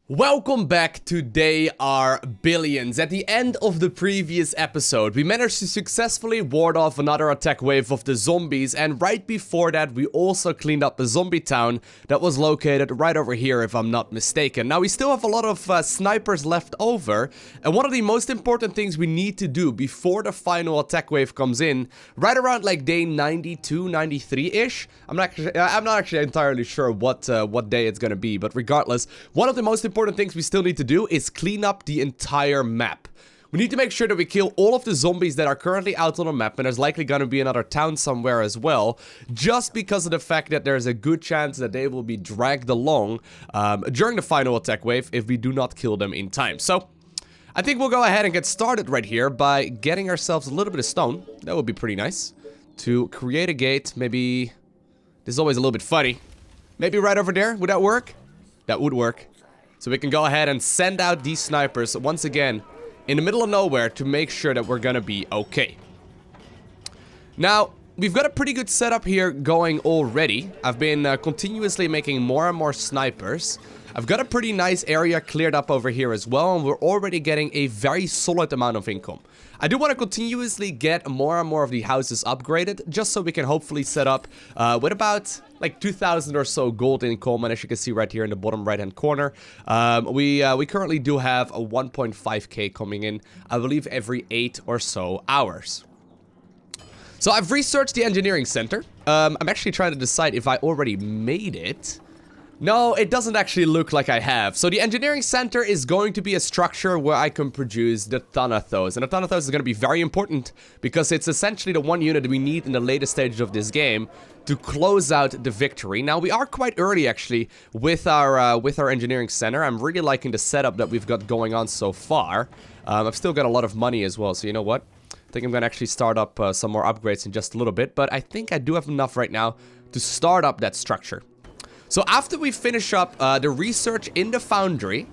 Welcome back to They Are Billions. At the end of the previous episode, we managed to successfully ward off another attack wave of the zombies, and right before that, we also cleaned up a zombie town that was located right over here, if I'm not mistaken. Now, we still have a lot of snipers left over, and one of the most important things we need to do before the final attack wave comes in, right around like day 92, 93-ish. I'm not actually entirely sure what day it's gonna be, but regardless, one of the most important things we still need to do is clean up the entire map. We need to make sure that we kill all of the zombies that are currently out on the map, and there's likely going to be another town somewhere as well, just because of the fact that there's a good chance that they will be dragged along during the final attack wave if we do not kill them in time. So, I think we'll go ahead and get started right here by getting ourselves a little bit of stone. That would be pretty nice. To create a gate, maybe... This is always a little bit funny. Maybe right over there, would that work? That would work. So we can go ahead and send out these snipers once again in the middle of nowhere to make sure that we're gonna be okay. Now, we've got a pretty good setup here going already. I've been continuously making more and more snipers. I've got a pretty nice area cleared up over here as well, and we're already getting a very solid amount of income. I do want to continuously get more and more of the houses upgraded, just so we can hopefully set up with about like 2,000 or so gold income. And as you can see right here in the bottom right hand corner, we currently do have a 1.5k coming in, I believe, every 8 or so hours. So I've researched the engineering center. I'm actually trying to decide if I already made it. No, it doesn't actually look like I have. So the engineering center is going to be a structure where I can produce the Thanatos. And the Thanatos is going to be very important because it's essentially the one unit we need in the latest stages of this game to close out the victory. Now, we are quite early actually with our engineering center. I'm really liking the setup that we've got going on so far. I've still got a lot of money as well, so you know what? I think I'm going to actually start up some more upgrades in just a little bit, but I think I do have enough right now to start up that structure. So after we finish up the research in the foundry,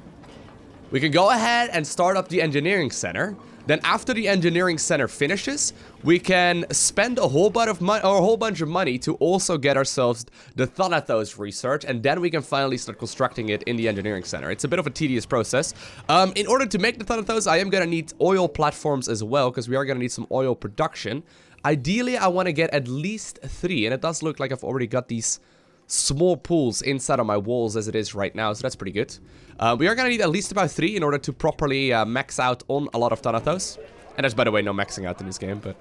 we can go ahead and start up the engineering center. Then after the engineering center finishes, we can spend a whole bunch of money to also get ourselves the Thanatos research, and then we can finally start constructing it in the engineering center. It's a bit of a tedious process. In order to make the Thanatos, I am going to need oil platforms as well, because we are going to need some oil production. Ideally, I want to get at least 3, and it does look like I've already got these small pools inside of my walls as it is right now, so that's pretty good. We are gonna need at least about 3 in order to properly max out on a lot of Thanatos. And there's, by the way, no maxing out in this game, but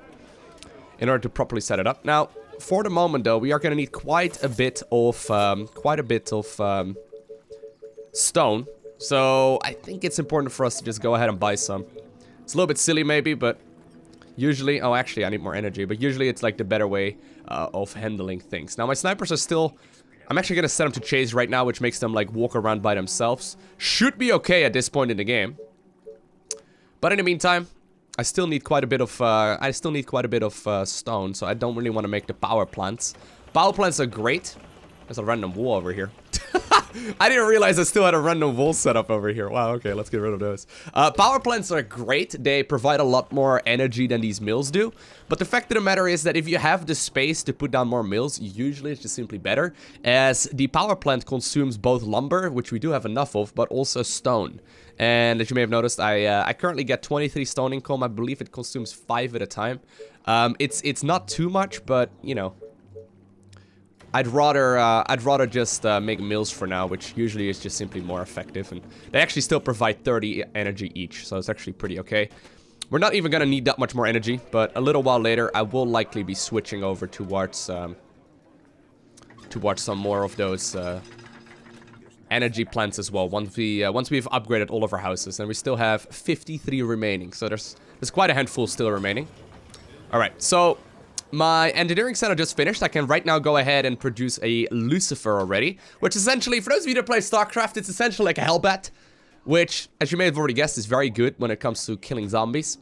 in order to properly set it up. Now, for the moment though, we are gonna need quite a bit of stone. So I think it's important for us to just go ahead and buy some. It's a little bit silly maybe, but usually, oh actually I need more energy, but usually it's like the better way of handling things. Now my snipers are still, I'm actually gonna set them to chase right now, which makes them like walk around by themselves. Should be okay at this point in the game. But in the meantime, I still need quite a bit of stone, so I don't really want to make the power plants. Power plants are great. There's a random wall over here. I didn't realize I still had a random wall set up over here. Wow, okay, let's get rid of those. Power plants are great. They provide a lot more energy than these mills do. But the fact of the matter is that if you have the space to put down more mills, usually it's just simply better, as the power plant consumes both lumber, which we do have enough of, but also stone. And as you may have noticed, I currently get 23 stone income. I believe it consumes 5 at a time. It's not too much, but, you know, I'd rather just make mills for now, which usually is just simply more effective, and they actually still provide 30 energy each, so it's actually pretty okay. We're not even gonna need that much more energy, but a little while later, I will likely be switching over towards some more of those energy plants as well. Once we've upgraded all of our houses, and we still have 53 remaining, so there's quite a handful still remaining. All right, so my engineering center just finished. I can right now go ahead and produce a Lucifer already, which essentially, for those of you that play StarCraft, it's essentially like a Hellbat, which, as you may have already guessed, is very good when it comes to killing zombies.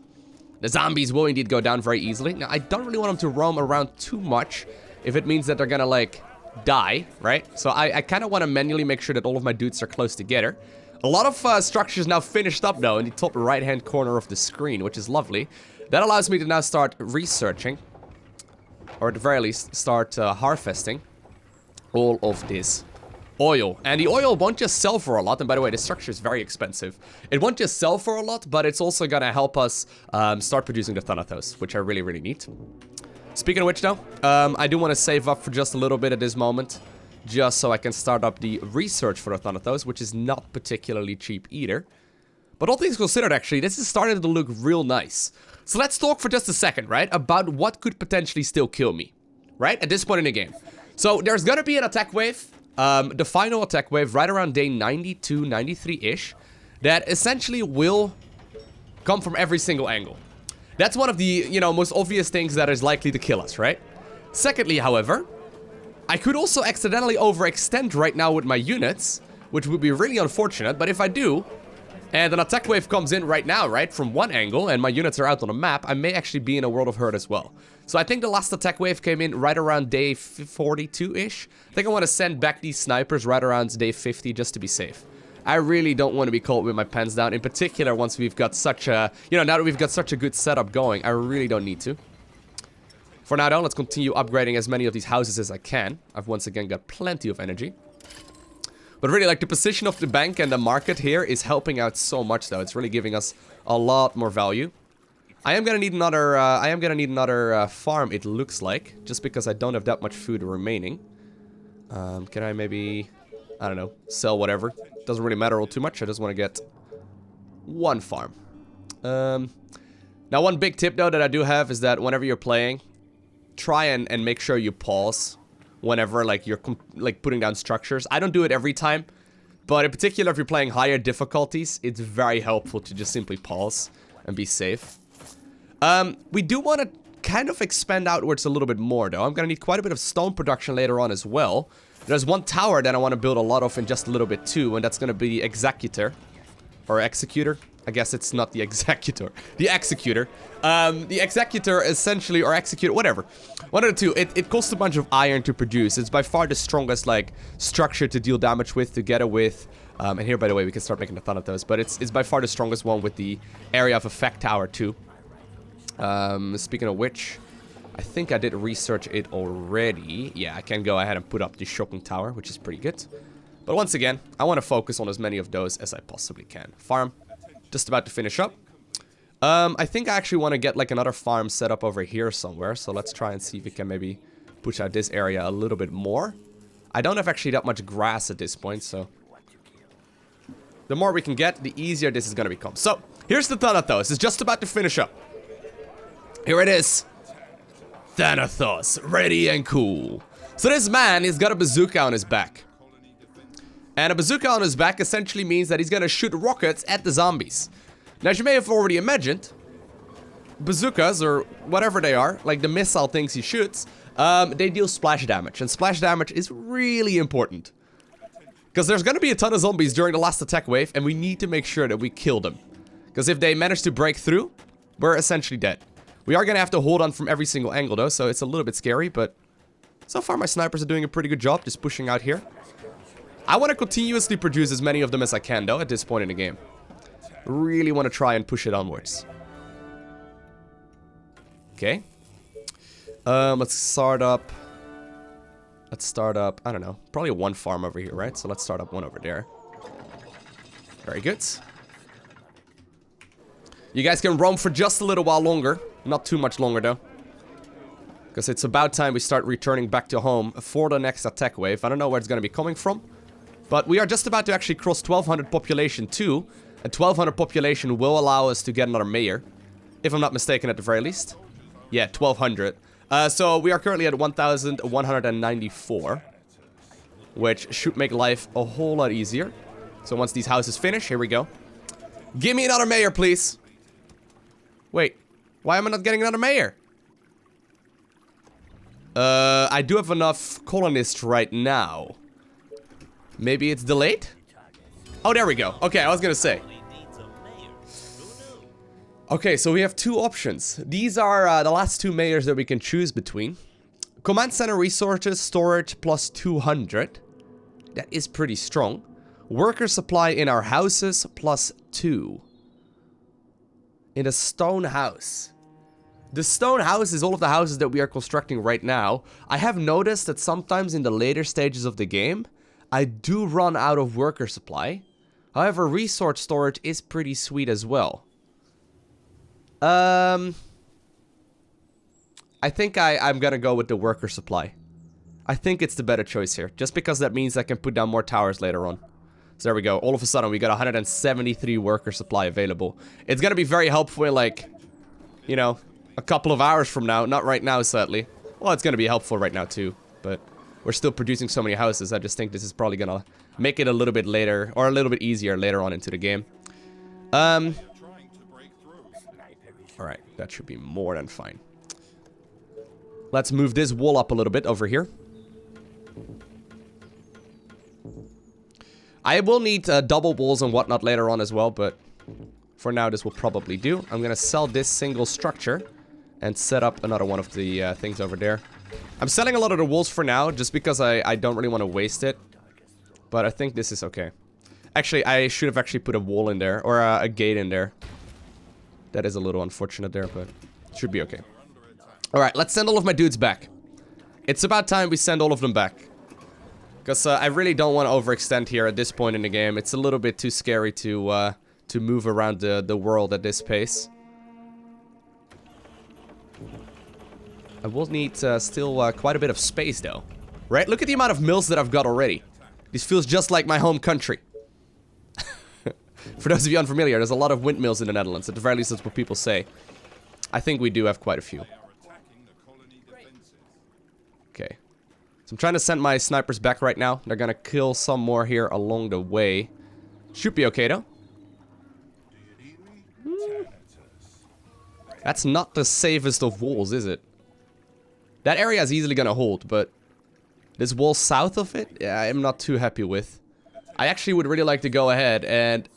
The zombies will indeed go down very easily. Now, I don't really want them to roam around too much if it means that they're gonna, like, die, right? So I kind of want to manually make sure that all of my dudes are close together. A lot of structures now finished up, though, in the top right-hand corner of the screen, which is lovely. That allows me to now start researching, or at the very least, start harvesting all of this oil. And the oil won't just sell for a lot. And by the way, this structure is very expensive. It won't just sell for a lot, but it's also gonna help us start producing the Thanatos, which I really, really need. Speaking of which, though, I do want to save up for just a little bit at this moment, just so I can start up the research for the Thanatos, which is not particularly cheap either. But all things considered, actually, this is starting to look real nice. So let's talk for just a second, right, about what could potentially still kill me, right, at this point in the game. So there's gonna be an attack wave, the final attack wave right around day 92, 93-ish, that essentially will come from every single angle. That's one of the, you know, most obvious things that is likely to kill us, right? Secondly, however, I could also accidentally overextend right now with my units, which would be really unfortunate, but if I do, and an attack wave comes in right now, right, from one angle, and my units are out on the map, I may actually be in a world of hurt as well. So I think the last attack wave came in right around day 42-ish. I think I want to send back these snipers right around day 50 just to be safe. I really don't want to be caught with my pants down, in particular once we've got such a, you know, now that we've got such a good setup going, I really don't need to. For now, though, let's continue upgrading as many of these houses as I can. I've once again got plenty of energy. But really, like, the position of the bank and the market here is helping out so much, though. It's really giving us a lot more value. I am gonna need another, farm, it looks like, just because I don't have that much food remaining. Can I maybe, I don't know, sell whatever? Doesn't really matter all too much. I just want to get one farm. Now, one big tip, though, that I do have is that whenever you're playing, try and make sure you pause whenever, like, you're putting down structures. I don't do it every time, but in particular, if you're playing higher difficulties, it's very helpful to just simply pause and be safe. We do want to kind of expand outwards a little bit more, though. I'm going to need quite a bit of stone production later on as well. There's one tower that I want to build a lot of in just a little bit too, and that's going to be the Executor. Or Executor. I guess it's not the Executor. The Executor. The Executor essentially, or Executor, whatever. One of the two. It costs a bunch of iron to produce. It's by far the strongest, like, structure to deal damage with, together with... and here, by the way, we can start making the Thanatos. But it's by far the strongest one with the area of effect tower too. Speaking of which... I think I did research it already. Yeah, I can go ahead and put up the shocking tower, which is pretty good. But once again, I want to focus on as many of those as I possibly can. Farm, just about to finish up. I think I actually want to get like another farm set up over here somewhere. So let's try and see if we can maybe push out this area a little bit more. I don't have actually that much grass at this point, so... the more we can get, the easier this is going to become. So, here's the Thanatos. It's just about to finish up. Here it is. Thanatos, ready and cool. So this man, he's got a bazooka on his back. And a bazooka on his back essentially means that he's gonna shoot rockets at the zombies. Now, as you may have already imagined, bazookas, or whatever they are, like the missile things he shoots, they deal splash damage. And splash damage is really important. Because there's gonna be a ton of zombies during the last attack wave, and we need to make sure that we kill them. Because if they manage to break through, we're essentially dead. We are going to have to hold on from every single angle, though, so it's a little bit scary, but so far my snipers are doing a pretty good job just pushing out here. I want to continuously produce as many of them as I can, though, at this point in the game. Really want to try and push it onwards. Okay. Let's start up, I don't know, probably one farm over here, right? So let's start up one over there. Very good. You guys can roam for just a little while longer. Not too much longer, though. Because it's about time we start returning back to home for the next attack wave. I don't know where it's going to be coming from. But we are just about to actually cross 1200 population too. And 1200 population will allow us to get another mayor. If I'm not mistaken, at the very least. Yeah, 1200. So we are currently at 1194. Which should make life a whole lot easier. So once these houses finish, here we go. Give me another mayor, please. Wait. Why am I not getting another mayor? I do have enough colonists right now. Maybe it's delayed? Oh, there we go. Okay, I was gonna say. Okay, so we have two options. These are the last two mayors that we can choose between. Command center resources, storage plus 200. That is pretty strong. Worker supply in our houses plus 2. In a stone house. The stone house is all of the houses that we are constructing right now. I have noticed that sometimes in the later stages of the game, I do run out of worker supply. However, resource storage is pretty sweet as well. I think I'm gonna go with the worker supply. I think it's the better choice here, just because that means I can put down more towers later on. So there we go. All of a sudden, we got 173 worker supply available. It's gonna be very helpful in, like, you know, a couple of hours from now. Not right now, sadly. Well, it's gonna be helpful right now too, but we're still producing so many houses. I just think this is probably gonna make it a little bit later, or a little bit easier later on into the game. Alright, that should be more than fine. Let's move this wall up a little bit over here. I will need double walls and whatnot later on as well, but for now this will probably do. I'm gonna sell this single structure and set up another one of the things over there. I'm selling a lot of the walls for now, just because I don't really want to waste it. But I think this is okay. Actually, I should have actually put a wall in there, or a gate in there. That is a little unfortunate there, but it should be okay. Alright, let's send all of my dudes back. It's about time we send all of them back. Because I really don't want to overextend here at this point in the game. It's a little bit too scary to move around the world at this pace. I will need still quite a bit of space though. Right? Look at the amount of mills that I've got already. This feels just like my home country. For those of you unfamiliar, there's a lot of windmills in the Netherlands. At the very least, that's what people say. I think we do have quite a few. Okay. So I'm trying to send my snipers back right now. They're gonna kill some more here along the way. Should be okay though. That's not the safest of walls, is it? That area is easily gonna hold, but this wall south of it, yeah, I'm not too happy with. I actually would really like to go ahead and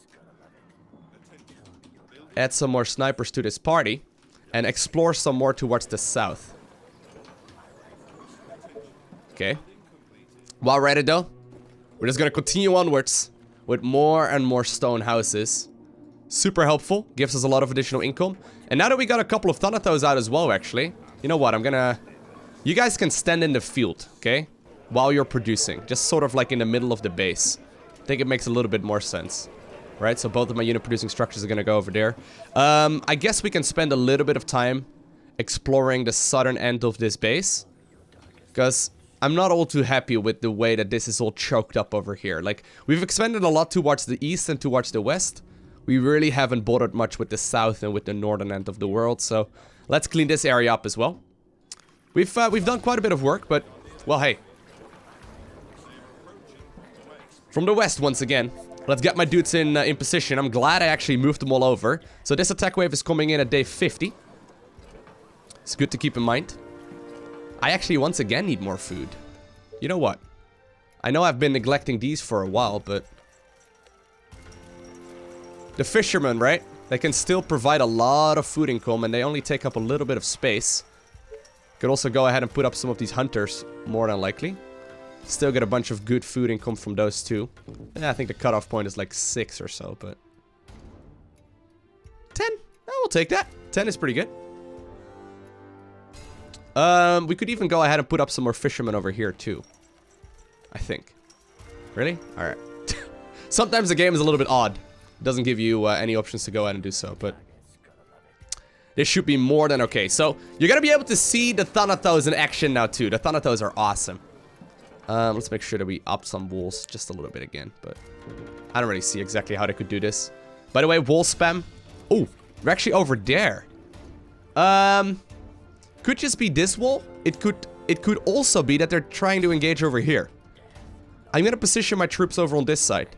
add some more snipers to this party and explore some more towards the south. Okay. While we're at it though, we're just gonna continue onwards with more and more stone houses. Super helpful, gives us a lot of additional income. And now that we got a couple of Thanatos out as well, actually, you know what, I'm gonna... You guys can stand in the field, okay? While you're producing, just sort of like in the middle of the base. I think it makes a little bit more sense. Right, so both of my unit producing structures are gonna go over there. I guess we can spend a little bit of time exploring the southern end of this base. Because I'm not all too happy with the way that this is all choked up over here. Like, we've expanded a lot towards the east and towards the west. We really haven't bothered much with the south and with the northern end of the world, so let's clean this area up as well. We've done quite a bit of work, but, well, hey. From the west once again. Let's get my dudes in position. I'm glad I actually moved them all over. So this attack wave is coming in at day 50. It's good to keep in mind. I actually once again need more food. You know what? I know I've been neglecting these for a while, but... The fishermen, right? They can still provide a lot of food income, and they only take up a little bit of space. Could also go ahead and put up some of these hunters, more than likely. Still get a bunch of good food income from those too. Yeah, I think the cutoff point is like 6 or so, but... 10? Oh, we'll take that. 10 is pretty good. We could even go ahead and put up some more fishermen over here too. I think. Really? Alright. Sometimes the game is a little bit odd. It doesn't give you any options to go ahead and do so, but... This should be more than okay. So, you're gonna be able to see the Thanatos in action now too. The Thanatos are awesome. Let's make sure that we up some walls just a little bit again, but... I don't really see exactly how they could do this. By the way, wall spam. Oh, they're actually over there. Could just be this wall. It could also be that they're trying to engage over here. I'm gonna position my troops over on this side.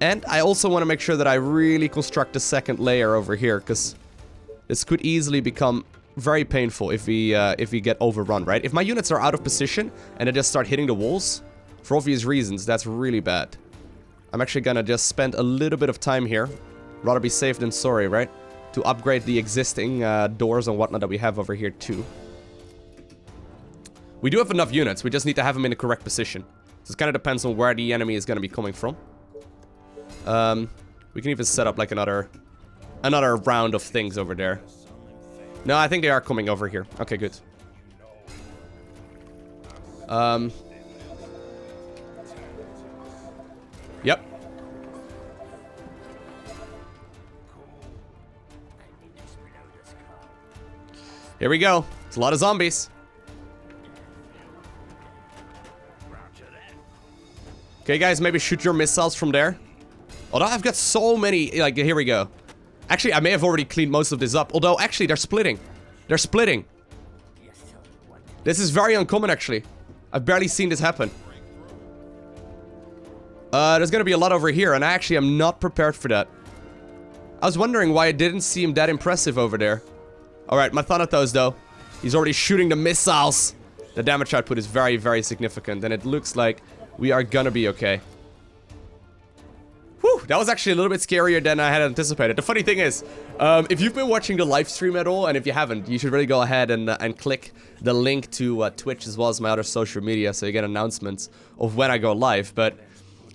And I also want to make sure that I really construct the second layer over here, because this could easily become very painful if we get overrun, right? If my units are out of position and they just start hitting the walls, for obvious reasons, that's really bad. I'm actually gonna just spend a little bit of time here. Rather be safe than sorry, right? To upgrade the existing doors and whatnot that we have over here too. We do have enough units, we just need to have them in the correct position. So it kind of depends on where the enemy is gonna be coming from. We can even set up like another round of things over there. No, I think they are coming over here. Okay, good. Here we go. It's a lot of zombies. Okay, guys, maybe shoot your missiles from there. Although I've got so many, like, here we go. Actually, I may have already cleaned most of this up. Although, actually, they're splitting. They're splitting. This is very uncommon, actually. I've barely seen this happen. There's gonna be a lot over here, and I actually am not prepared for that. I was wondering why it didn't seem that impressive over there. Alright, my Thanatos, though. He's already shooting the missiles. The damage output is very, very significant, and it looks like we are gonna be okay. Whew, that was actually a little bit scarier than I had anticipated. The funny thing is, if you've been watching the live stream at all, and if you haven't, you should really go ahead and click the link to Twitch as well as my other social media so you get announcements of when I go live. But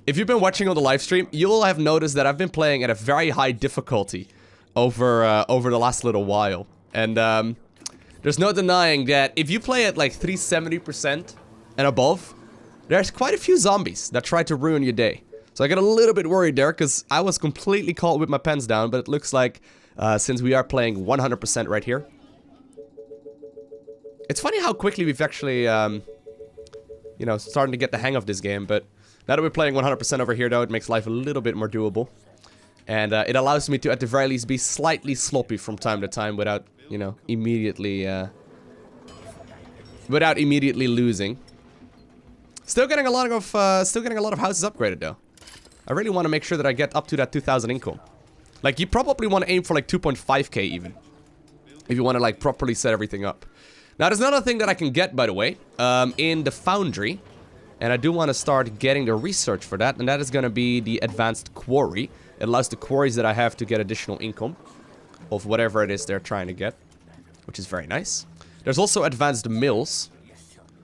if you've been watching on the live stream, you'll have noticed that I've been playing at a very high difficulty over the last little while. And there's no denying that if you play at like 370% and above, there's quite a few zombies that try to ruin your day. So I got a little bit worried there because I was completely caught with my pants down, but it looks like since we are playing 100% right here. It's funny how quickly we've actually, you know, starting to get the hang of this game, but now that we're playing 100% over here though, it makes life a little bit more doable. And it allows me to at the very least be slightly sloppy from time to time without, you know, immediately losing. Still getting a lot of houses upgraded though. I really want to make sure that I get up to that 2,000 income. Like, you probably want to aim for like 2.5k even, if you want to like properly set everything up. Now, there's another thing that I can get, by the way, in the foundry, and I do want to start getting the research for that, and that is going to be the advanced quarry. It allows the quarries that I have to get additional income of whatever it is they're trying to get, which is very nice. There's also advanced mills,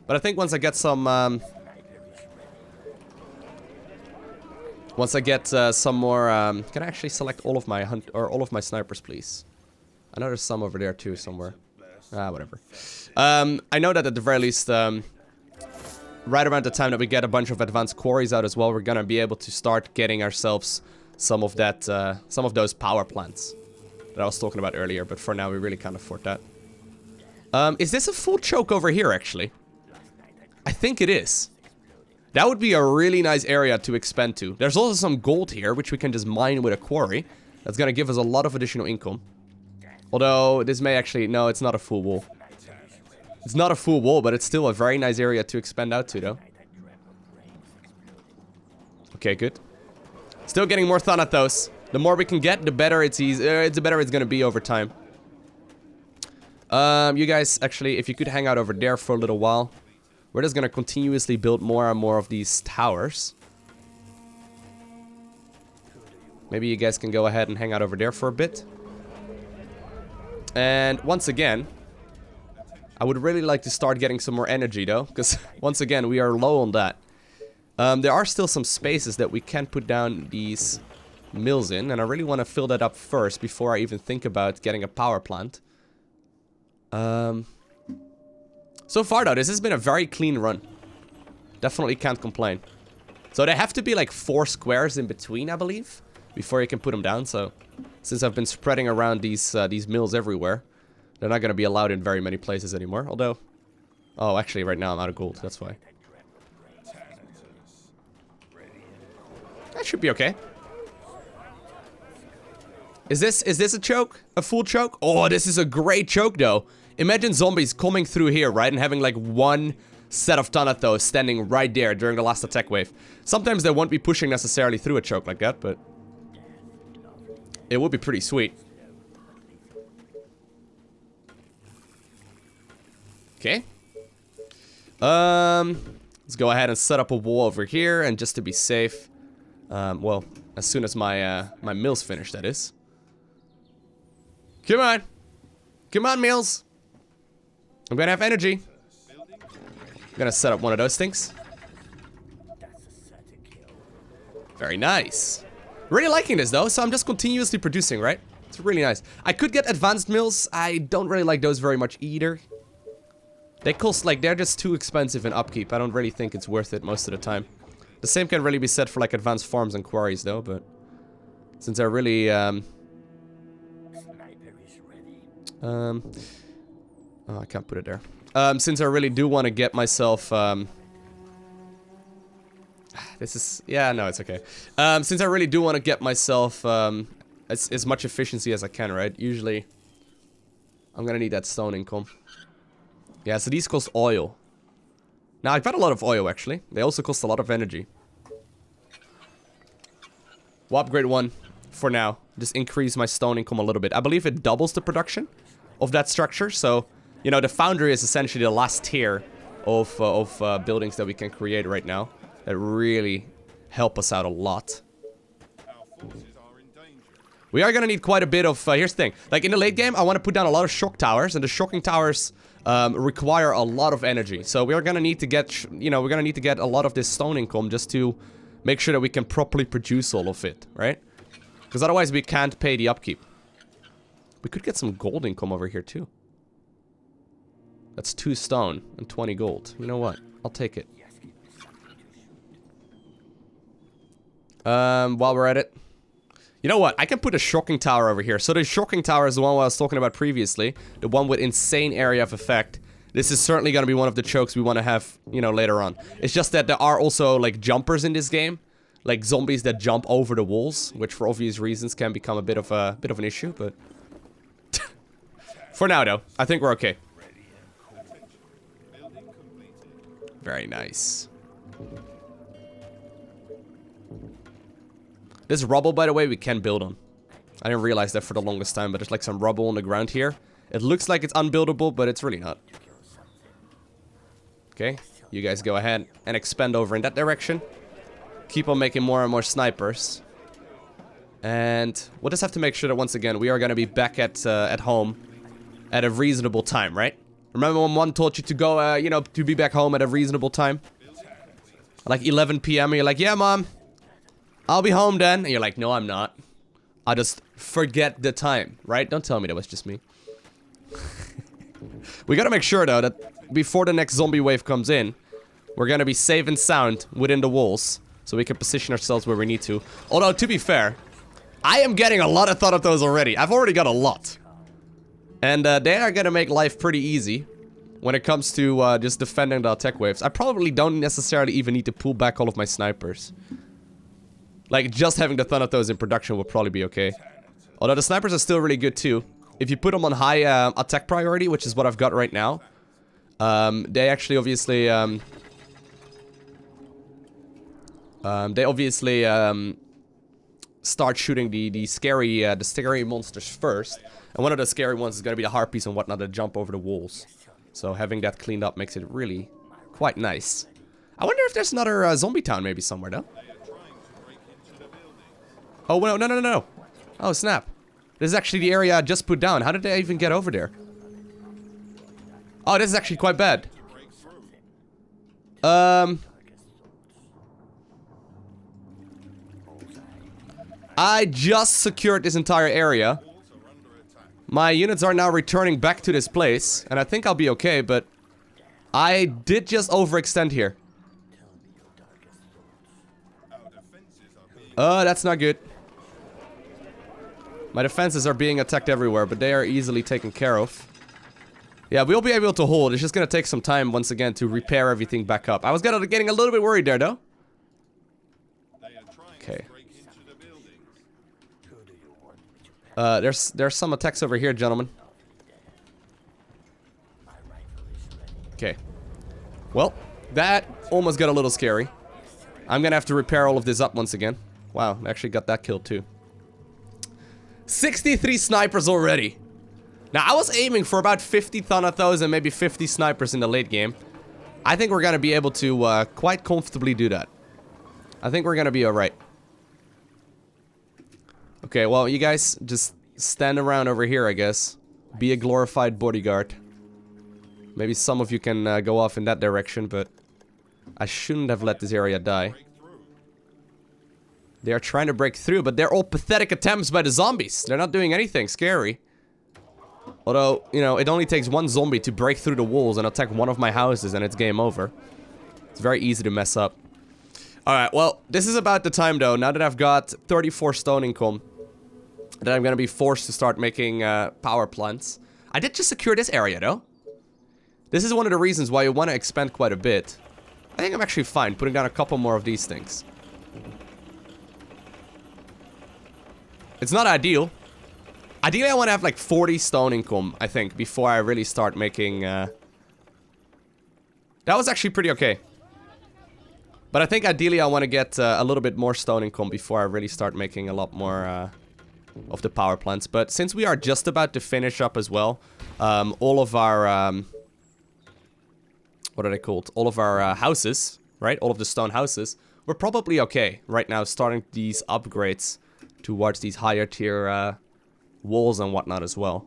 but I think once I get some some more, can I actually select all of my all of my snipers, please? I know there's some over there too somewhere. Whatever. I know that at the very least, right around the time that we get a bunch of advanced quarries out as well, we're gonna be able to start getting ourselves some of that, some of those power plants that I was talking about earlier. But for now, we really can't afford that. Is this a full choke over here? Actually, I think it is. That would be a really nice area to expand to. There's also some gold here, which we can just mine with a quarry. That's gonna give us a lot of additional income. Although, this may actually... No, it's not a full wall. It's not a full wall, but it's still a very nice area to expand out to, though. Okay, good. Still getting more Thanatos. The more we can get, the better the better it's gonna be over time. You guys, actually, if you could hang out over there for a little while. We're just gonna continuously build more and more of these towers. Maybe you guys can go ahead and hang out over there for a bit. And once again, I would really like to start getting some more energy though, because once again, we are low on that. There are still some spaces that we can put down these mills in, and I really want to fill that up first before I even think about getting a power plant. So far though, this has been a very clean run. Definitely can't complain. So they have to be like 4 squares in between, I believe, before you can put them down. So since I've been spreading around these mills everywhere, they're not going to be allowed in very many places anymore. Although, oh, actually right now I'm out of gold, that's why. That should be okay. Is this a choke? A full choke? Oh, this is a great choke though. Imagine zombies coming through here, right? And having like one set of Thanatos standing right there during the last attack wave. Sometimes they won't be pushing necessarily through a choke like that, but it would be pretty sweet. Okay. Let's go ahead and set up a wall over here, and just to be safe, well, as soon as my my mill's finished, that is. Come on. Come on, mills. I'm gonna have energy. I'm gonna set up one of those things. Very nice. Really liking this though, so I'm just continuously producing, right? It's really nice. I could get advanced mills. I don't really like those very much either. They cost, like, they're just too expensive in upkeep. I don't really think it's worth it most of the time. The same can really be said for like advanced farms and quarries though, but since they're really Oh, I can't put it there. Since I really do want to get myself... this is... Yeah, no, it's okay. Since I really do want to get myself as much efficiency as I can, right? Usually, I'm gonna need that stone income. Yeah, so these cost oil. Now, I've got a lot of oil, actually. They also cost a lot of energy. We'll upgrade one for now. Just increase my stone income a little bit. I believe it doubles the production of that structure. So, you know, the foundry is essentially the last tier of buildings that we can create right now. That really help us out a lot. We are gonna need quite a bit of... here's the thing. Like, in the late game, I want to put down a lot of shock towers. And the shocking towers require a lot of energy. So we are gonna need to get... you know, we're gonna need to get a lot of this stone income just to make sure that we can properly produce all of it, right? Because otherwise we can't pay the upkeep. We could get some gold income over here too. That's 2 stone and 20 gold. You know what? I'll take it. While we're at it. You know what? I can put a shocking tower over here. So the shocking tower is the one I was talking about previously. The one with insane area of effect. This is certainly going to be one of the chokes we want to have, you know, later on. It's just that there are also, like, jumpers in this game. Like, zombies that jump over the walls. Which, for obvious reasons, can become a bit of an issue, but... for now, though. I think we're okay. Very nice. This rubble, by the way, we can build on. I didn't realize that for the longest time, but there's, like, some rubble on the ground here. It looks like it's unbuildable, but it's really not. Okay, you guys go ahead and expand over in that direction. Keep on making more and more snipers. And we'll just have to make sure that once again we are going to be back at home at a reasonable time, right? Remember when one told you to go, you know, to be back home at a reasonable time? Like 11 p.m. and you're like, yeah, Mom, I'll be home then. And you're like, no, I'm not. I'll just forget the time, right? Don't tell me that was just me. We gotta make sure, though, that before the next zombie wave comes in, we're gonna be safe and sound within the walls, so we can position ourselves where we need to. Although, to be fair, I am getting a lot of Thanatos already. I've already got a lot. And they are gonna make life pretty easy when it comes to just defending the attack waves. I probably don't necessarily even need to pull back all of my snipers. Like, just having the Thanatos in production will probably be okay. Although the snipers are still really good too. If you put them on high attack priority, which is what I've got right now, they actually obviously start shooting the scary monsters first, and one of the scary ones is gonna be the harpies and whatnot that jump over the walls. So having that cleaned up makes it really quite nice. I wonder if there's another zombie town maybe somewhere though. Oh no! Oh snap! This is actually the area I just put down. How did they even get over there? Oh, this is actually quite bad. I just secured this entire area. My units are now returning back to this place, and I think I'll be okay, but I did just overextend here. That's not good. My defenses are being attacked everywhere, but they are easily taken care of. Yeah, we'll be able to hold. It's just gonna take some time once again to repair everything back up. I was getting a little bit worried there, though. Okay. There's some attacks over here, gentlemen. Okay. Well, that almost got a little scary. I'm gonna have to repair all of this up once again. Wow, I actually got that killed too. 63 snipers already. Now, I was aiming for about 50 Thanatos and maybe 50 snipers in the late game. I think we're gonna be able to quite comfortably do that. I think we're gonna be alright. Okay, well, you guys just stand around over here, I guess. Be a glorified bodyguard. Maybe some of you can go off in that direction, but I shouldn't have let this area die. They are trying to break through, but they're all pathetic attempts by the zombies. They're not doing anything scary. Although, you know, it only takes one zombie to break through the walls and attack one of my houses and it's game over. It's very easy to mess up. Alright, well, this is about the time though, now that I've got 34 stone income, that I'm gonna be forced to start making power plants. I did just secure this area though. This is one of the reasons why you want to expand quite a bit. I think I'm actually fine putting down a couple more of these things. It's not ideal. Ideally, I want to have like 40 stone income, I think, before I really start making... That was actually pretty okay. But I think ideally I want to get a little bit more stone income before I really start making a lot more of the power plants. But since we are just about to finish up as well, all of our... what are they called? All of our houses, right? All of the stone houses. We're probably okay right now starting these upgrades towards these higher tier walls and whatnot as well.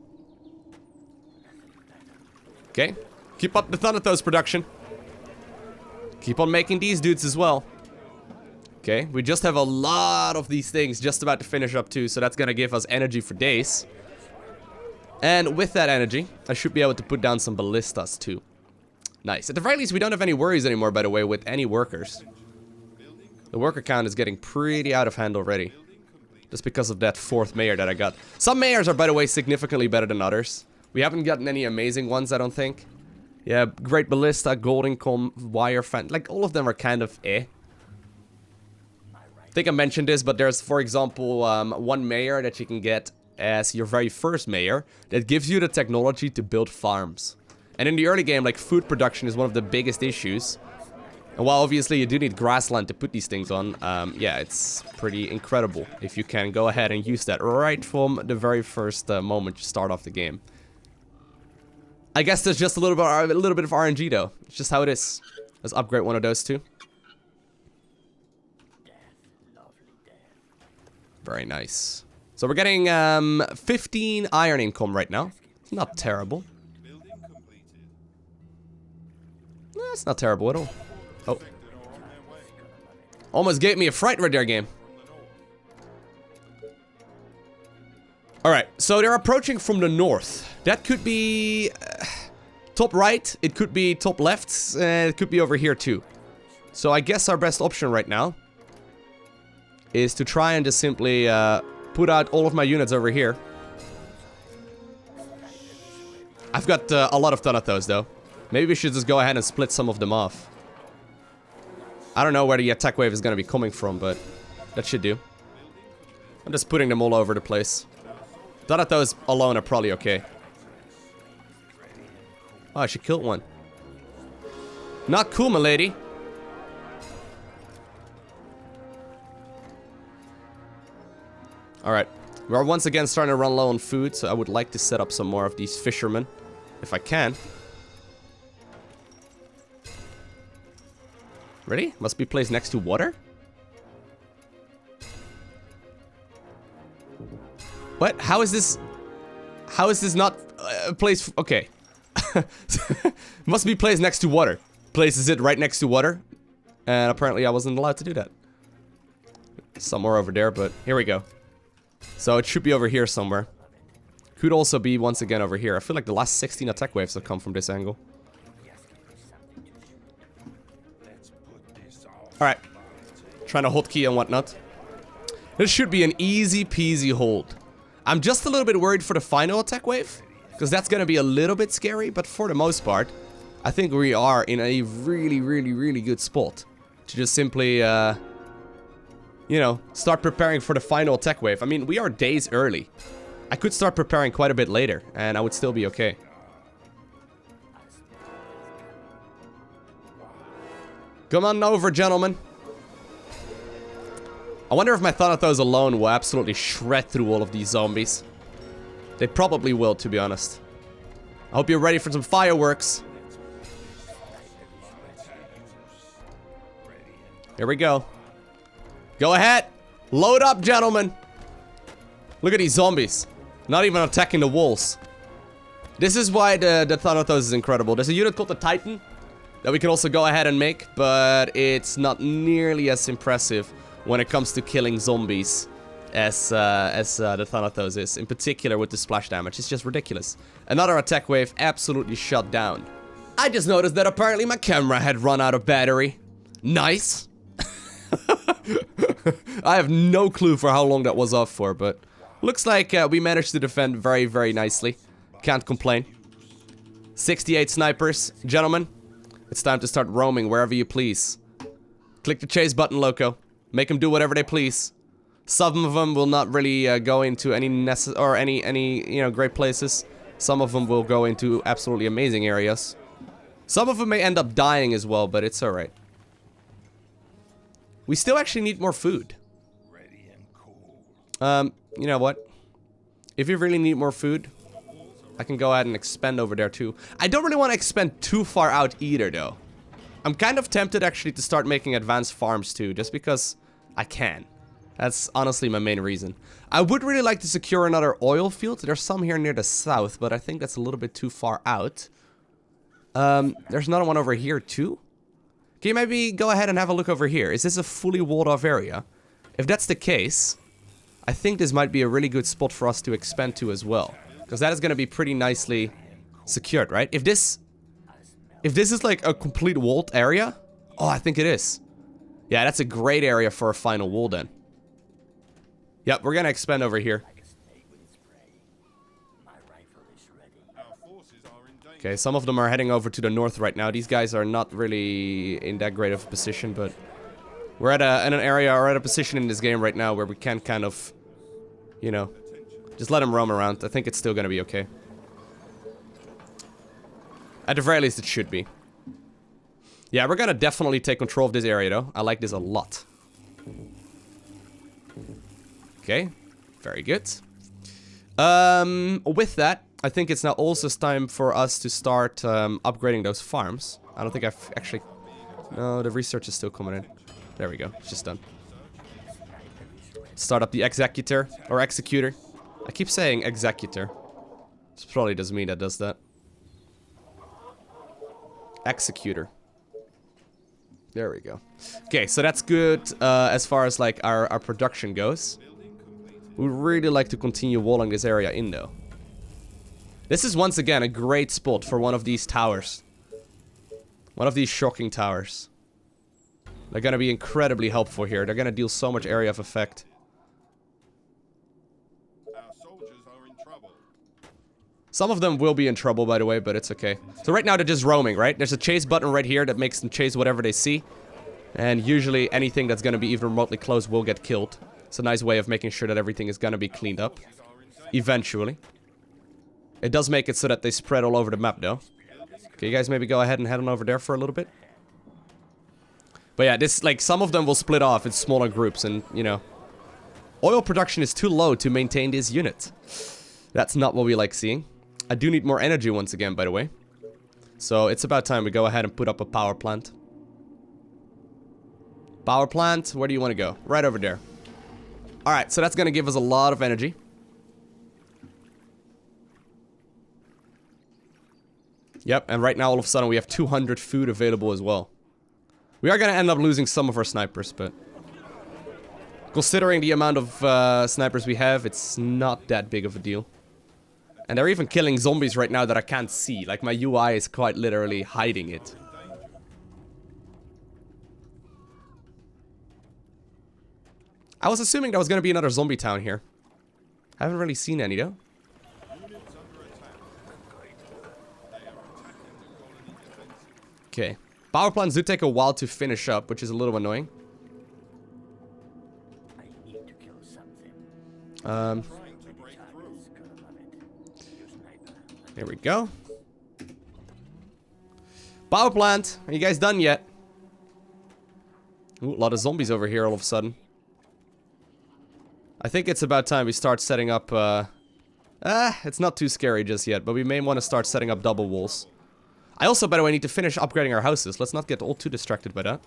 Okay. Keep up the Thanatos production. Keep on making these dudes as well. Okay. We just have a lot of these things just about to finish up too. So that's going to give us energy for days. And with that energy, I should be able to put down some ballistas too. Nice. At the very least, we don't have any worries anymore, by the way, with any workers. The worker count is getting pretty out of hand already. Just because of that 4th mayor that I got. Some mayors are, by the way, significantly better than others. We haven't gotten any amazing ones, I don't think. Yeah, Great Ballista, Golden Com, Wire Fan. Like, all of them are kind of eh. I think I mentioned this, but there's, for example, one mayor that you can get as your very first mayor that gives you the technology to build farms. And in the early game, like, food production is one of the biggest issues. And while obviously you do need grassland to put these things on, yeah, it's pretty incredible if you can go ahead and use that right from the very first moment you start off the game. I guess there's just a little bit of RNG though. It's just how it is. Let's upgrade one of those two. Very nice. So we're getting 15 iron income right now. It's not terrible. It's not terrible at all. Oh. Almost gave me a fright right there, game. Alright, so they're approaching from the north. That could be top right, it could be top left, it could be over here too. So I guess our best option right now is to try and just simply put out all of my units over here. I've got a lot of Thanatos though. Maybe we should just go ahead and split some of them off. I don't know where the attack wave is going to be coming from, but that should do. I'm just putting them all over the place. Thanatos alone are probably okay. Oh, she killed one. Not cool, my lady. Alright. We're once again starting to run low on food, so I would like to set up some more of these fishermen. If I can. Ready? Must be placed next to water? What? How is this not placed? Okay. Must be placed next to water. Places it right next to water. And apparently I wasn't allowed to do that. Somewhere over there, but here we go. So it should be over here somewhere. Could also be once again over here. I feel like the last 16 attack waves have come from this angle. Alright. Trying to hotkey and whatnot. This should be an easy peasy hold. I'm just a little bit worried for the final attack wave. Because that's going to be a little bit scary. But for the most part, I think we are in a really, really, really good spot. To just simply, you know, start preparing for the final attack wave. I mean, we are days early. I could start preparing quite a bit later. And I would still be okay. Come on over, gentlemen. I wonder if my Thanatos alone will absolutely shred through all of these zombies. They probably will, to be honest. I hope you're ready for some fireworks. Here we go. Go ahead. Load up, gentlemen. Look at these zombies. Not even attacking the walls. This is why the Thanatos is incredible. There's a unit called the Titan that we can also go ahead and make, but it's not nearly as impressive when it comes to killing zombies as the Thanatos is. In particular with the splash damage. It's just ridiculous. Another attack wave absolutely shut down. I just noticed that apparently my camera had run out of battery. Nice. I have no clue for how long that was off for, but looks like we managed to defend very, very nicely. Can't complain. 68 snipers. Gentlemen, it's time to start roaming wherever you please. Click the chase button, Loco. Make them do whatever they please. Some of them will not really go into any you know, great places. Some of them will go into absolutely amazing areas. Some of them may end up dying as well, but it's alright. We still actually need more food. You know what? If you really need more food, I can go ahead and expand over there too. I don't really want to expand too far out either, though. I'm kind of tempted actually to start making advanced farms too, just because I can. That's honestly my main reason. I would really like to secure another oil field. There's some here near the south, but I think that's a little bit too far out. There's another one over here too. Can you maybe go ahead and have a look over here? Is this a fully walled off area? If that's the case, I think this might be a really good spot for us to expand to as well. Because that is going to be pretty nicely secured, right? If this is like a complete walled area, oh, I think it is. Yeah, that's a great area for a final wall then. Yep, we're going to expand over here. Okay, some of them are heading over to the north right now. These guys are not really in that great of a position, but we're at an area or at a position in this game right now where we can kind of, you know, just let them roam around. I think it's still going to be okay. At the very least, it should be. Yeah, we're going to definitely take control of this area, though. I like this a lot. Okay, very good. With that, I think it's now also time for us to start upgrading those farms. I don't think I've actually... No, the research is still coming in. There we go, it's just done. Start up the Executor, or Executor. I keep saying Executor. This probably doesn't mean that does that. Executor. There we go. Okay, so that's good as far as like our production goes. We'd really like to continue walling this area in though. This is once again a great spot for one of these towers. One of these shocking towers. They're gonna be incredibly helpful here. They're gonna deal so much area of effect. Our soldiers are in trouble. Some of them will be in trouble, by the way, but it's okay. So right now they're just roaming, right? There's a chase button right here that makes them chase whatever they see. And usually anything that's gonna be even remotely close will get killed. It's a nice way of making sure that everything is gonna be cleaned up. Eventually. It does make it so that they spread all over the map, though. Okay, you guys maybe go ahead and head on over there for a little bit. But yeah, this, like, some of them will split off in smaller groups and, you know. Oil production is too low to maintain this unit. That's not what we like seeing. I do need more energy once again, by the way. So it's about time we go ahead and put up a power plant. Power plant, where do you want to go? Right over there. Alright, so that's going to give us a lot of energy. Yep, and right now all of a sudden we have 200 food available as well. We are going to end up losing some of our snipers, but... considering the amount of snipers we have, it's not that big of a deal. And they're even killing zombies right now that I can't see. Like, my UI is quite literally hiding it. I was assuming there was going to be another zombie town here. I haven't really seen any, though. Okay. Power plants do take a while to finish up, which is a little annoying. There we go. Power plant! Are you guys done yet? Ooh, a lot of zombies over here all of a sudden. I think it's about time we start setting up, it's not too scary just yet, but we may want to start setting up double walls. I also, by the way, need to finish upgrading our houses. Let's not get all too distracted by that.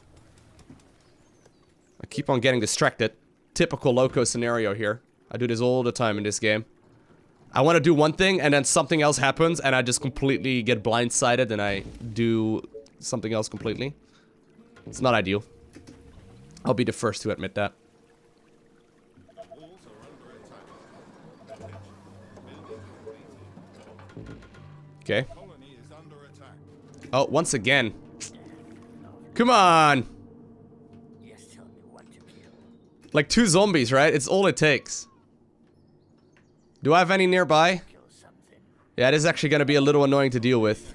I keep on getting distracted. Typical Loco scenario here. I do this all the time in this game. I want to do one thing, and then something else happens, and I just completely get blindsided, and I do something else completely. It's not ideal. I'll be the first to admit that. Okay. Oh, once again. Come on! Like 2 zombies, right? It's all it takes. Do I have any nearby? Yeah, it is actually going to be a little annoying to deal with.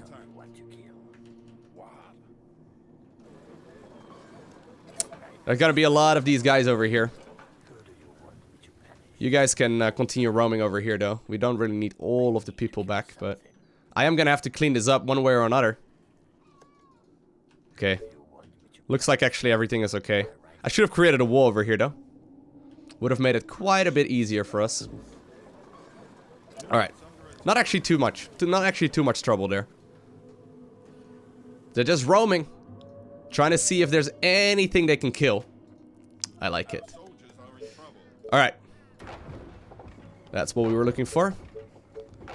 There's gonna be a lot of these guys over here. You guys can continue roaming over here, though. We don't really need all of the people back, but I am gonna have to clean this up one way or another. Okay. Looks like actually everything is okay. I should have created a wall over here, though. Would have made it quite a bit easier for us. Alright. Not actually too much. Not actually too much trouble there. They're just roaming. Trying to see if there's anything they can kill. I like it. Alright. That's what we were looking for.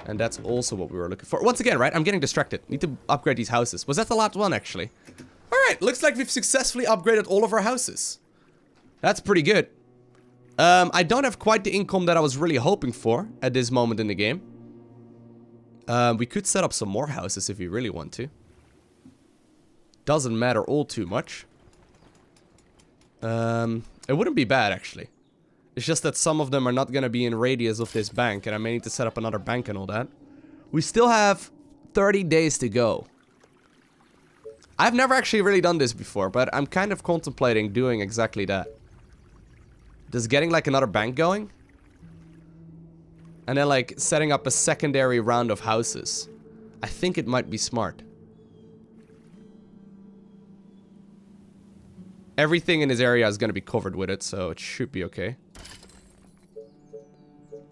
And that's also what we were looking for. Once again, right? I'm getting distracted. Need to upgrade these houses. Was that the last one, actually? Alright, looks like we've successfully upgraded all of our houses. That's pretty good. I don't have quite the income that I was really hoping for at this moment in the game. We could set up some more houses if we really want to. Doesn't matter all too much. It wouldn't be bad, actually. It's just that some of them are not going to be in radius of this bank, and I may need to set up another bank and all that. We still have 30 days to go. I've never actually really done this before, but I'm kind of contemplating doing exactly that. Just getting like another bank going. And then like setting up a secondary round of houses. I think it might be smart. Everything in this area is going to be covered with it, so it should be okay.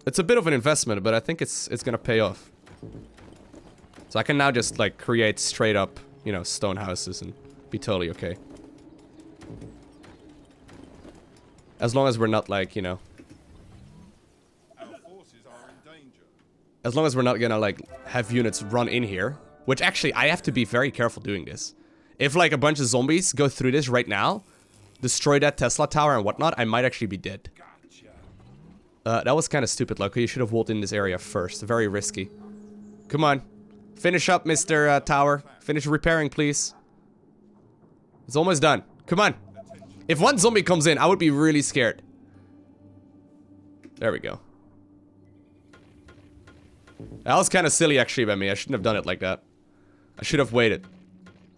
It's a bit of an investment, but I think it's going to pay off. So I can now just like create straight up, you know, stone houses and be totally okay. As long as we're not like, you know. Our forces are in danger. As long as we're not gonna like have units run in here. Which actually, I have to be very careful doing this. If like a bunch of zombies go through this right now, destroy that Tesla tower and whatnot, I might actually be dead. That was kind of stupid, Loco. You should have walled in this area first. Very risky. Come on. Finish up, Mr. Tower. Finish repairing, please. It's almost done. Come on. If one zombie comes in, I would be really scared. There we go. That was kind of silly, actually, by me. I shouldn't have done it like that. I should have waited.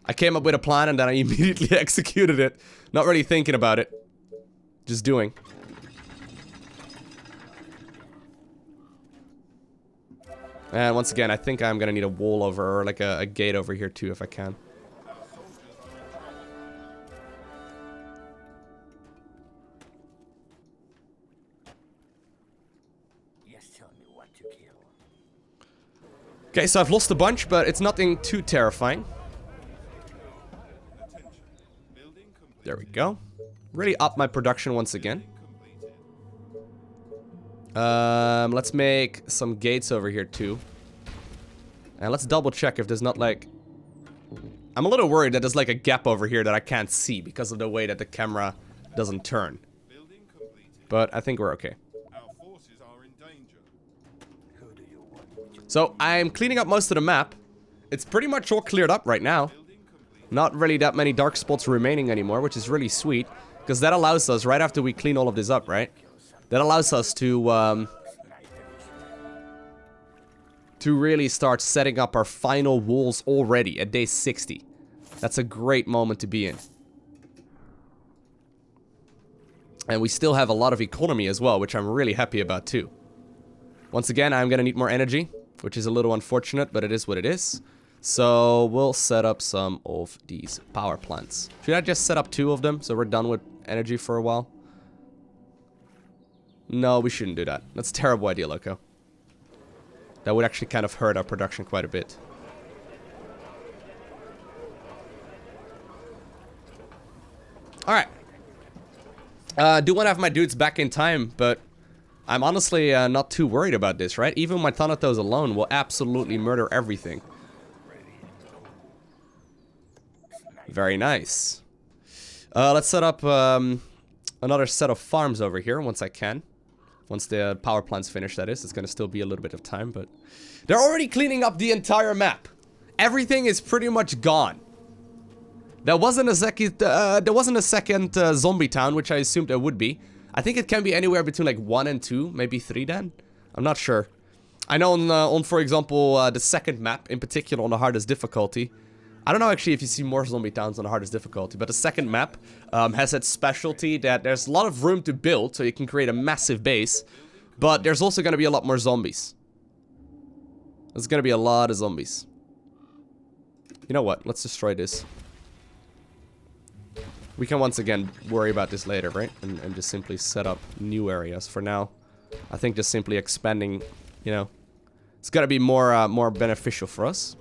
I came up with a plan and then I immediately executed it. Not really thinking about it. Just doing. And once again, I think I'm gonna need a wall over, or like a gate over here too, if I can. Okay, so I've lost a bunch, but it's nothing too terrifying. There we go. Really up my production once again. Let's make some gates over here too. And let's double check if there's not like... I'm a little worried that there's like a gap over here that I can't see because of the way that the camera doesn't turn. But I think we're okay. So I'm cleaning up most of the map. It's pretty much all cleared up right now. Not really that many dark spots remaining anymore, which is really sweet. Because that allows us, right after we clean all of this up, right? That allows us to really start setting up our final walls already at day 60. That's a great moment to be in. And we still have a lot of economy as well, which I'm really happy about too. Once again, I'm gonna need more energy, which is a little unfortunate, but it is what it is. So we'll set up some of these power plants. Should I just set up 2 of them so we're done with energy for a while? No, we shouldn't do that. That's a terrible idea, Loco. That would actually kind of hurt our production quite a bit. Alright. Do want to have my dudes back in time, but I'm honestly not too worried about this, right? Even my Thanatos alone will absolutely murder everything. Very nice. Let's set up another set of farms over here once I can. Once the power plant's finished, that is. It's gonna still be a little bit of time, but... They're already cleaning up the entire map. Everything is pretty much gone. There wasn't a second zombie town, which I assumed there would be. I think it can be anywhere between like 1 and 2, maybe 3 then. I'm not sure. I know on for example, the second map, in particular on the hardest difficulty, I don't know actually if you see more zombie towns on the hardest difficulty, but the second map has that specialty that there's a lot of room to build, so you can create a massive base, but there's also going to be a lot more zombies. There's going to be a lot of zombies. You know what? Let's destroy this. We can once again worry about this later, right? And just simply set up new areas. For now, I think just simply expanding, you know, it's got to be more more beneficial for us.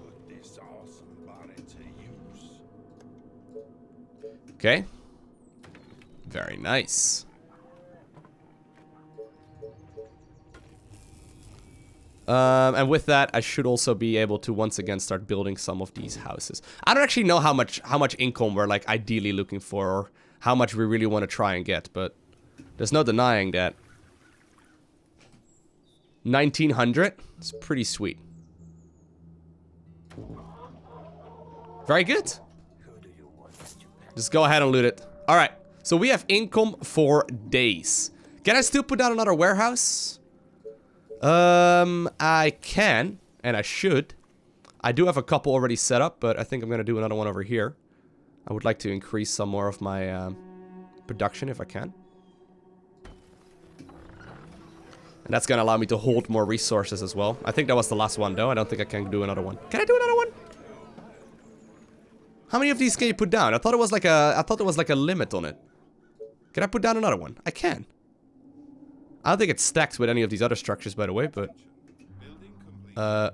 Okay. Very nice. And with that, I should also be able to once again start building some of these houses. I don't actually know how much income we're like ideally looking for, or how much we really want to try and get, but there's no denying that 1900 is pretty sweet. Very good. Just go ahead and loot it. All right. So we have income for days. Can I still put down another warehouse? I can, and I should. I do have a couple already set up, but I think I'm going to do another one over here. I would like to increase some more of my production if I can. And that's going to allow me to hold more resources as well. I think that was the last one, though. I don't think I can do another one. Can I do another one? How many of these can you put down? I thought it was like a limit on it. Can I put down another one? I can. I don't think it stacks with any of these other structures, by the way, but I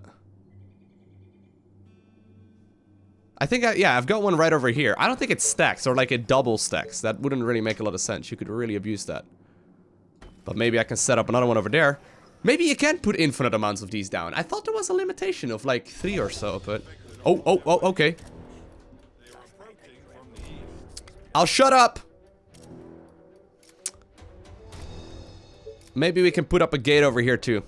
think yeah, I've got one right over here. I don't think it stacks, or like it double stacks. That wouldn't really make a lot of sense. You could really abuse that. But maybe I can set up another one over there. Maybe you can put infinite amounts of these down. I thought there was a limitation of like 3 or so, but oh, okay. I'll shut up. Maybe we can put up a gate over here too.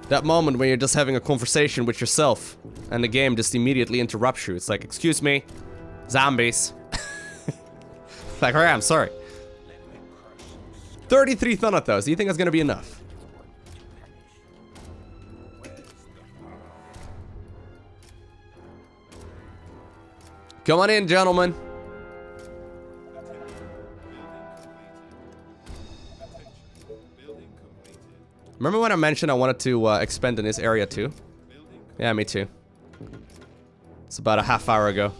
That moment when you're just having a conversation with yourself and the game just immediately interrupts you. It's like, excuse me, zombies. Like, alright, I'm sorry. 33 Thanatos. Do you think that's gonna be enough? Come on in, gentlemen. Remember when I mentioned I wanted to expand in this area too? Yeah, me too. It's about a half hour ago.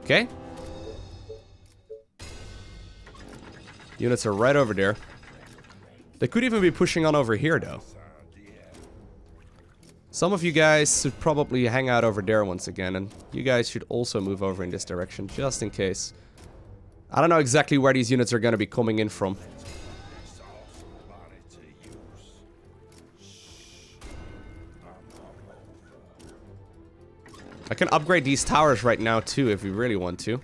Okay. Units are right over there. They could even be pushing on over here though. Some of you guys should probably hang out over there once again, and you guys should also move over in this direction, just in case. I don't know exactly where these units are going to be coming in from. I can upgrade these towers right now too, if we really want to.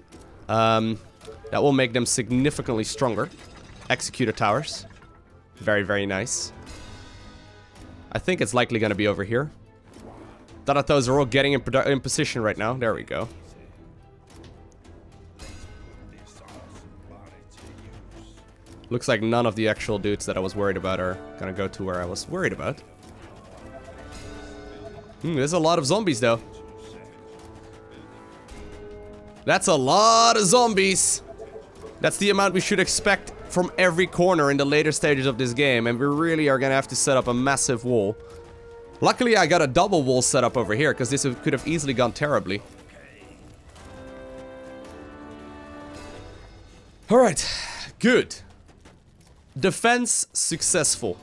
That will make them significantly stronger. Executor towers. Very, very nice. I think it's likely going to be over here. Thanatos are all getting in position right now. There we go. Looks like none of the actual dudes that I was worried about are going to go to where I was worried about. There's a lot of zombies though. That's a lot of zombies. That's the amount we should expect from every corner in the later stages of this game, and we really are gonna have to set up a massive wall. Luckily, I got a double wall set up over here, because this could have easily gone terribly. Alright, good. Defense successful.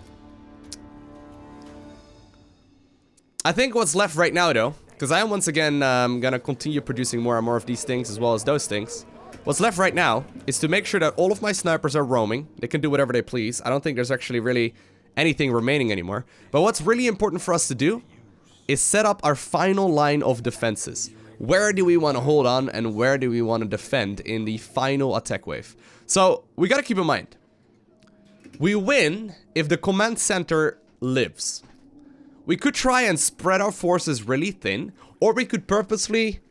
I think what's left right now, though, because I am once again gonna continue producing more and more of these things, as well as those things. What's left right now is to make sure that all of my snipers are roaming. They can do whatever they please. I don't think there's actually really anything remaining anymore. But what's really important for us to do is set up our final line of defenses. Where do we want to hold on and where do we want to defend in the final attack wave? So we gotta keep in mind, we win if the command center lives. We could try and spread our forces really thin, or we could purposely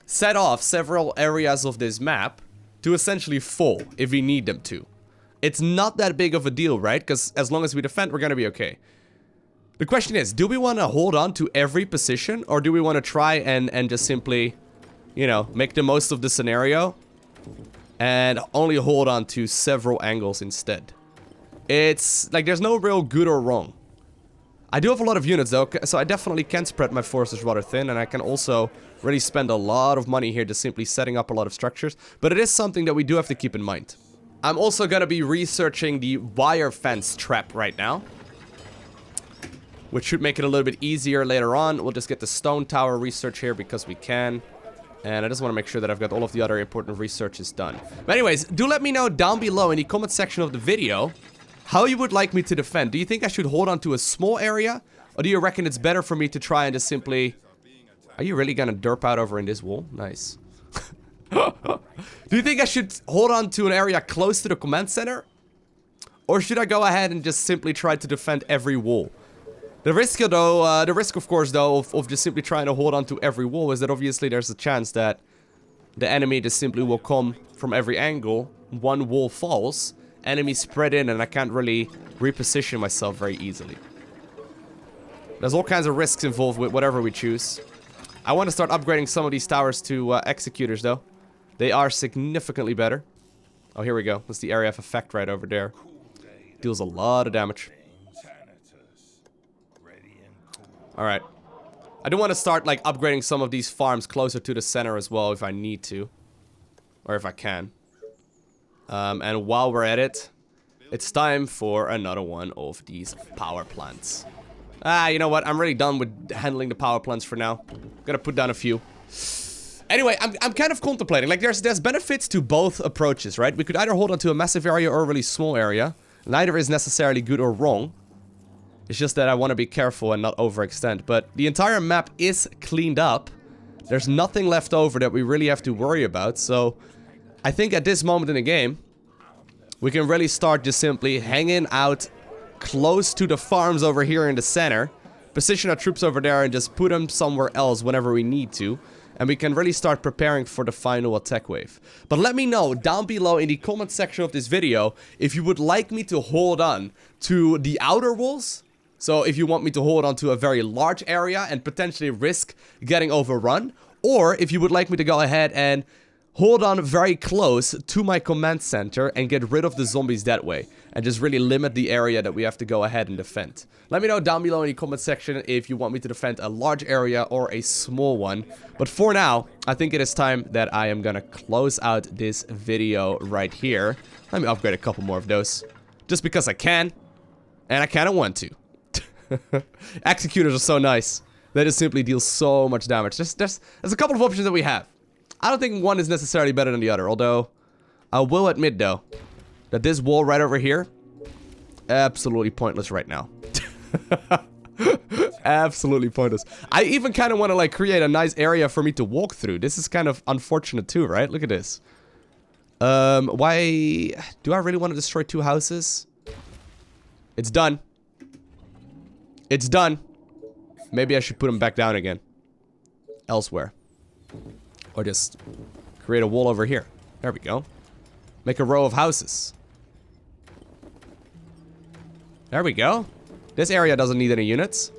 set off several areas of this map to essentially fall if we need them to. It's not that big of a deal, right? Because as long as we defend, we're gonna be okay. The question is, do we want to hold on to every position, or do we want to try and just simply, you know, make the most of the scenario and only hold on to several angles instead? It's like there's no real good or wrong. I do have a lot of units though, so I definitely can spread my forces rather thin, and I can also really spend a lot of money here just simply setting up a lot of structures, but it is something that we do have to keep in mind. I'm also gonna be researching the wire fence trap right now, which should make it a little bit easier later on. We'll just get the stone tower research here because we can. And I just want to make sure that I've got all of the other important researches done. But anyways, do let me know down below in the comment section of the video how you would like me to defend. Do you think I should hold on to a small area? Or do you reckon it's better for me to try and just simply... Are you really gonna derp out over in this wall? Nice. Do you think I should hold on to an area close to the command center? Or should I go ahead and just simply try to defend every wall? The risk, though, of course, though, of just simply trying to hold on to every wall is that obviously there's a chance that the enemy just simply will come from every angle. One wall falls, enemies spread in, and I can't really reposition myself very easily. There's all kinds of risks involved with whatever we choose. I want to start upgrading some of these towers to Executors, though. They are significantly better. Oh, here we go. That's the area of effect right over there. Deals a lot of damage. Alright. I do want to start, like, upgrading some of these farms closer to the center as well if I need to. Or if I can. And while we're at it, it's time for another one of these power plants. You know what? I'm really done with handling the power plants for now. Gonna put down a few. Anyway, I'm kind of contemplating. Like, there's benefits to both approaches, right? We could either hold on to a massive area or a really small area. Neither is necessarily good or wrong. It's just that I want to be careful and not overextend. But the entire map is cleaned up. There's nothing left over that we really have to worry about. So I think at this moment in the game, we can really start just simply hanging out close to the farms over here in the center. Position our troops over there and just put them somewhere else whenever we need to. And we can really start preparing for the final attack wave. But let me know down below in the comment section of this video if you would like me to hold on to the outer walls. So if you want me to hold on to a very large area and potentially risk getting overrun, or if you would like me to go ahead and hold on very close to my command center and get rid of the zombies that way, and just really limit the area that we have to go ahead and defend. Let me know down below in the comment section if you want me to defend a large area or a small one. But for now, I think it is time that I am gonna close out this video right here. Let me upgrade a couple more of those, just because I can, and I kinda want to. Executors are so nice. They just simply deal so much damage. There's a couple of options that we have. I don't think one is necessarily better than the other, although I will admit, though, that this wall right over here, absolutely pointless right now. Absolutely pointless. I even kind of want to, like, create a nice area for me to walk through. This is kind of unfortunate too, right? Look at this. Why do I really want to destroy two houses? It's done. It's done. Maybe I should put them back down again. Elsewhere. Or just create a wall over here. There we go. Make a row of houses. There we go. This area doesn't need any units.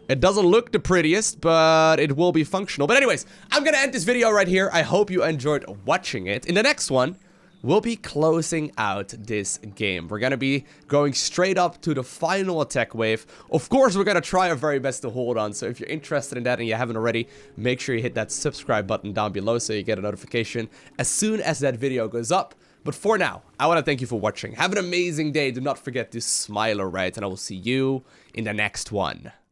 It doesn't look the prettiest, but it will be functional. But anyways, I'm gonna end this video right here. I hope you enjoyed watching it. In the next one, we'll be closing out this game. We're gonna be going straight up to the final attack wave. Of course, we're gonna try our very best to hold on. So if you're interested in that and you haven't already, make sure you hit that subscribe button down below so you get a notification as soon as that video goes up. But for now, I want to thank you for watching. Have an amazing day. Do not forget to smile, alright? And I will see you in the next one.